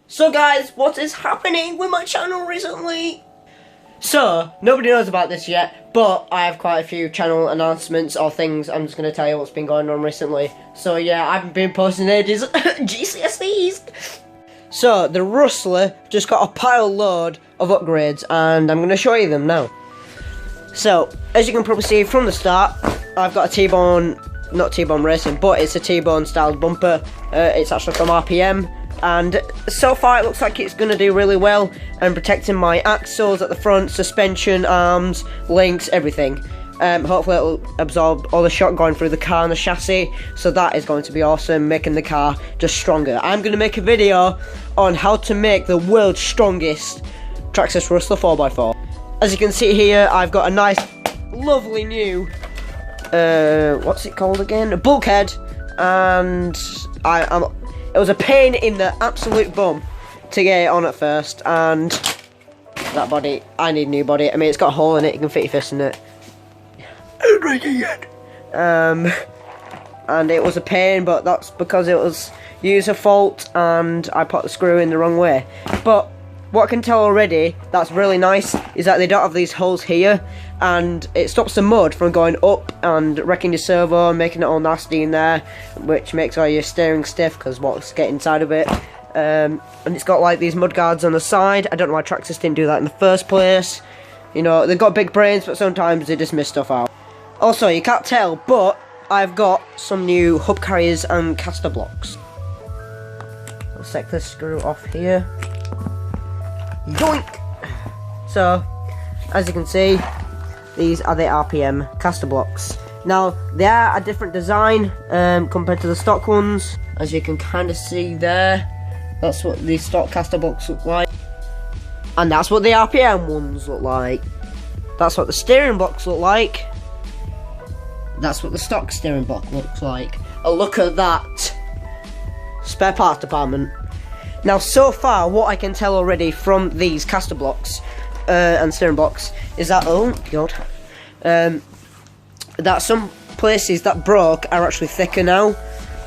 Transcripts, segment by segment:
So guys, what is happening with my channel recently? So, nobody knows about this yet, but I have quite a few channel announcements or things. I'm just going to tell you what's been going on recently. So yeah, I haven't been posting ages. GCSEs! So, the Rustler just got a pile load of upgrades, and I'm going to show you them now. So, as you can probably see from the start, I've got a T-Bone, not T-Bone Racing, but it's a T-Bone styled bumper. It's actually from RPM. And so far it looks like it's going to do really well and protecting my axles at the front, suspension, arms, links, everything. Hopefully it'll absorb all the shock going through the car and the chassis, so that is going to be awesome, making the car just stronger. I'm going to make a video on how to make the world's strongest Traxxas Rustler 4x4. As you can see here, I've got a nice, lovely new, what's it called again? A bulkhead, and it was a pain in the absolute bum to get it on at first, and that body, I need a new body. I mean, it's got a hole in it, you can fit your fist in it. And it was a pain, but that's because it was user fault and I put the screw in the wrong way. But what I can tell already that's really nice is that they don't have these holes here, and it stops the mud from going up and wrecking your servo and making it all nasty in there, which makes all your steering stiff because what's getting inside of it. And it's got like these mud guards on the side. I don't know why Traxxas didn't do that in the first place. You know, they've got big brains, but sometimes they just miss stuff out. Also, you can't tell, but I've got some new hub carriers and caster blocks. Let's take this screw off here. Yoink! So, as you can see, these are the RPM caster blocks. Now, they are a different design compared to the stock ones. As you can kind of see there, that's what the stock caster blocks look like. And that's what the RPM ones look like. That's what the steering blocks look like. That's what the stock steering block looks like. Oh, look at that! Spare parts department. Now, so far, what I can tell already from these caster blocks and steering blocks is that, oh god, that some places that broke are actually thicker now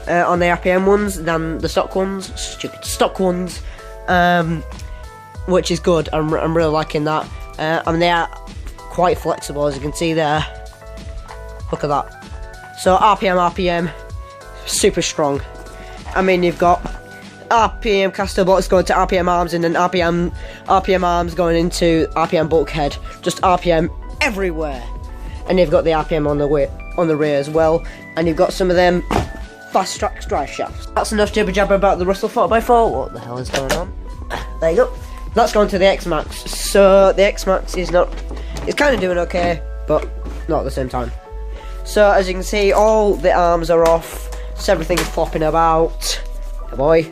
on the RPM ones than the stock ones. Stupid stock ones, which is good. I'm really liking that. And they are quite flexible, as you can see there. Look at that. So RPM, super strong. I mean, you've got RPM caster blocks going to RPM arms, and then RPM arms going into RPM bulkhead. Just RPM everywhere. And you've got the RPM on the rear as well. And you've got some of them fast track drive shafts. That's enough jibber jabber about the Rustler 4x4. What the hell is going on? There you go. Let's go on to the X Max. So the X Max is it's kind of doing okay, but not at the same time. So as you can see, all the arms are off, so everything's flopping about. Oh boy.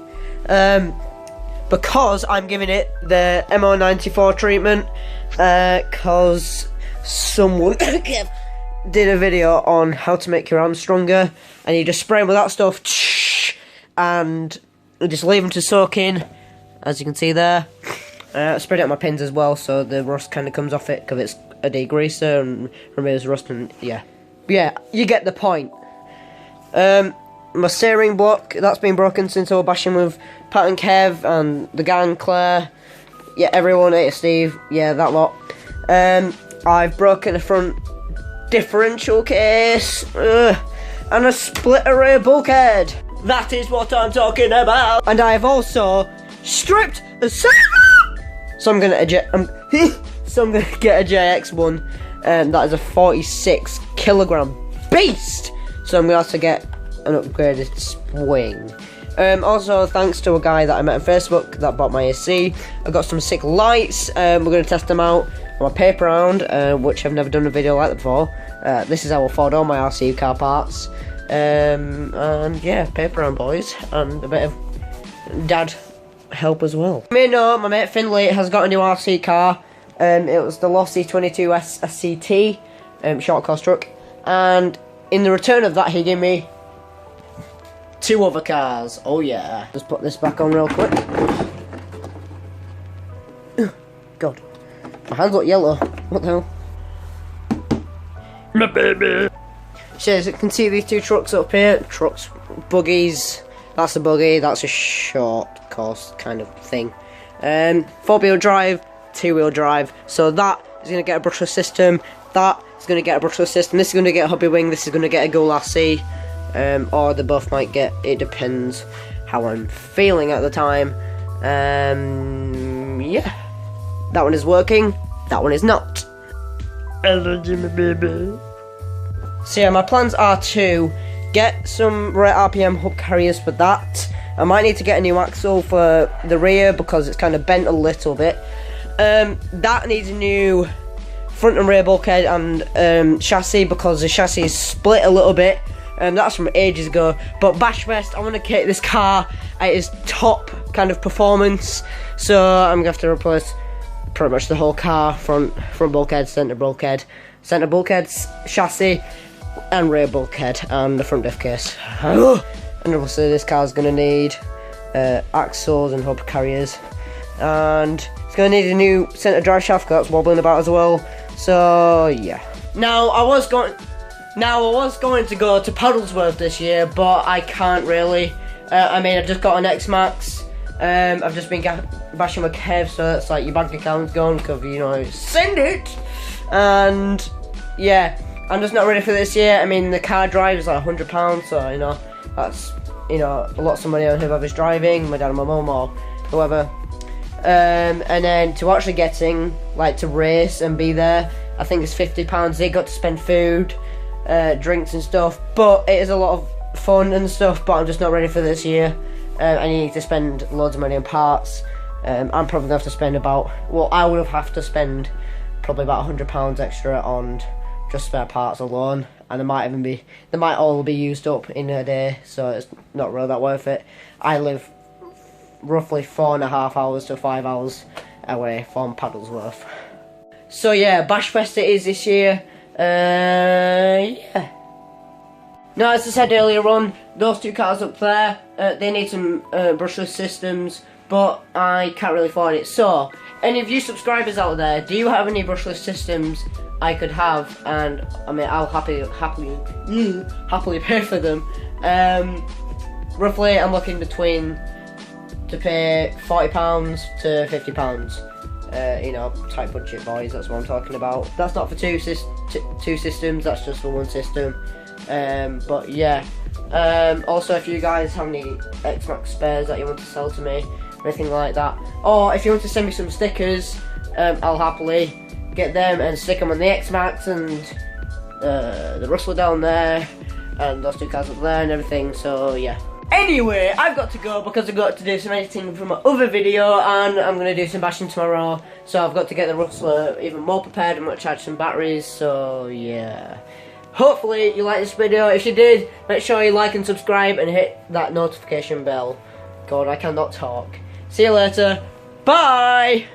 Because I'm giving it the MO94 treatment, because someone did a video on how to make your arms stronger, and you just spray them with that stuff, and just leave them to soak in, as you can see there. I sprayed it on my pins as well, so the rust kind of comes off it, because it's a degreaser and removes rust, and yeah, you get the point. My steering block, that's been broken since I was bashing with Pat and Kev and the gang, Claire, yeah, everyone, Steve, yeah, that lot. I've broken the front differential case, and a split array bulkhead. That is what I'm talking about. And I have also stripped the so I'm gonna get a JX1, and that is a 46 kilogram beast. So I'm gonna have to get an upgraded swing. Also, thanks to a guy that I met on Facebook that bought my AC, I got some sick lights. We're going to test them out on my paper round, which I've never done a video like that before. This is how I afford all my RC car parts. And yeah, paper round, boys, and a bit of dad help as well. You may know my mate Finley has got a new RC car. It was the Lossy 22S SCT, short course truck, and in the return of that, he gave me 2 other cars. Oh yeah. Just put this back on real quick. God, my hands look yellow. What the hell? My baby. So as you can see, these 2 trucks up here. Buggies. That's a buggy. That's a short course kind of thing. 4-wheel drive, 2-wheel drive. So that is going to get a brushless system. That is going to get a brushless system. This is going to get a hobby wing. This is going to get a Go Lassie. Or they both might get. It depends how I'm feeling at the time. Yeah. That one is working. That one is not. Hello, Jimmy baby. So yeah, my plans are to get some RPM hub carriers for that. I might need to get a new axle for the rear because it's kind of bent a little bit. That needs a new front and rear bulkhead and chassis because the chassis is split a little bit. That's from ages ago. But Bash Fest, I want to take this car at its top kind of performance. So I'm gonna have to replace pretty much the whole car, front bulkhead, centre bulkhead, chassis, and rear bulkhead, and the front diff case. And obviously this car's gonna need axles and hub carriers, and it's gonna need a new centre drive shaft that's wobbling about as well. So yeah. Now I was going to go to Paddlesworth this year, but I can't really. I mean, I've just got an X-Max. I've just been bashing my Kev, so it's like your bank account's gone because send it. And yeah, I'm just not ready for this year. I mean, the car drive is like £100, so that's a lot of money on whoever's driving, my dad and my mum or whoever. And then to actually getting to race and be there, I think it's £50. They got to spend food, drinks and stuff, but it is a lot of fun and stuff. But I'm just not ready for this year. I need to spend loads of money on parts. I'm probably gonna have to spend I would have to spend probably about £100 extra on just spare parts alone, and they might all be used up in a day, so it's not really that worth it. I live roughly 4.5 hours to 5 hours away from Paddlesworth. So yeah, Bash Fest it is this year. Yeah. Now, as I said earlier on, those two cars up there, they need some brushless systems, but I can't really afford it. So, any of you subscribers out there, do you have any brushless systems I could have? And I mean, I'll happily pay for them. Roughly, I'm looking to pay £40 to £50. Tight budget, boys. That's what I'm talking about. That's not for two systems. That's just for one system. But yeah. Also, if you guys have any X-Max spares that you want to sell to me, or anything like that, or if you want to send me some stickers, I'll happily get them and stick them on the X-Max and the Rustler down there, and those two cars up there and everything. So yeah. Anyway, I've got to go because I've got to do some editing for my other video, and I'm going to do some bashing tomorrow. So I've got to get the Rustler even more prepared. I'm going to charge some batteries. So yeah. Hopefully you liked this video. If you did, make sure you like and subscribe and hit that notification bell. God, I cannot talk. See you later. Bye!